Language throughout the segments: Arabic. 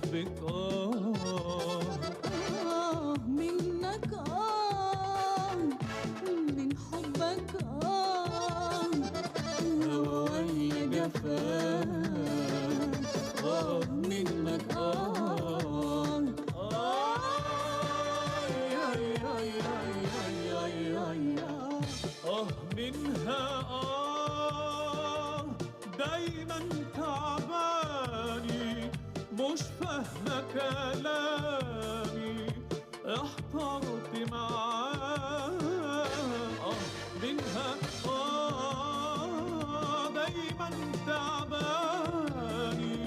حبك منك من حبك هوايا جفاك منك منها دايما تعباني مش فاهمة كلامي احترت معاه منها دايما تعباني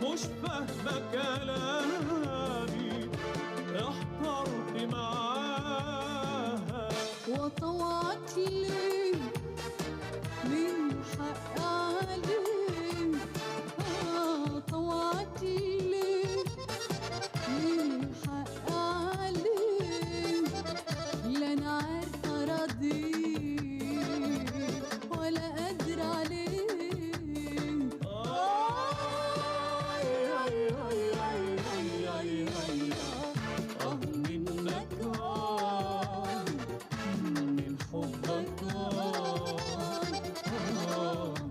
مش فاهمة كلامي احترت معاه وطوعت لي من حق عليك طوعت لي من حق عليك لا انا عارفه ارضيك ولا قادره عليك منك من حبك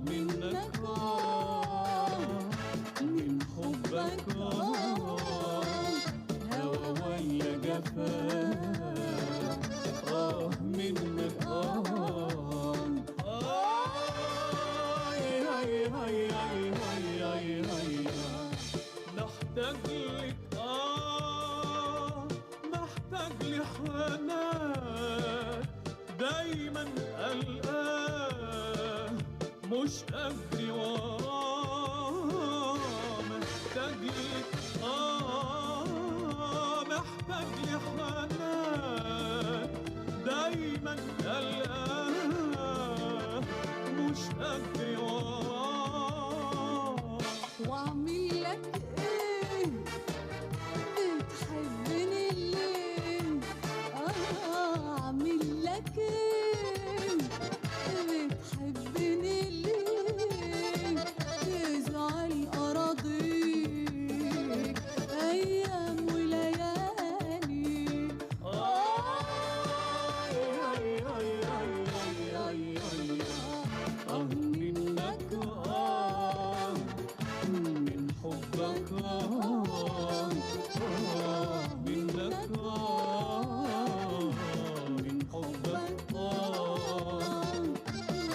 منك من حبك هوايا جفاك منك محتاج لك محتاج لحنان دايما قلقان مش أجري وراه محتاج لك محتاج لحنان دايما قلقان مش أجري وراه واعمل لك ايه بتحبني ليه اعمل لك ايه بتحبني ليه تزعل اراضيك ايام وليالي منك من حبك منك من حبك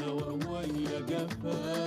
هوايا جفاك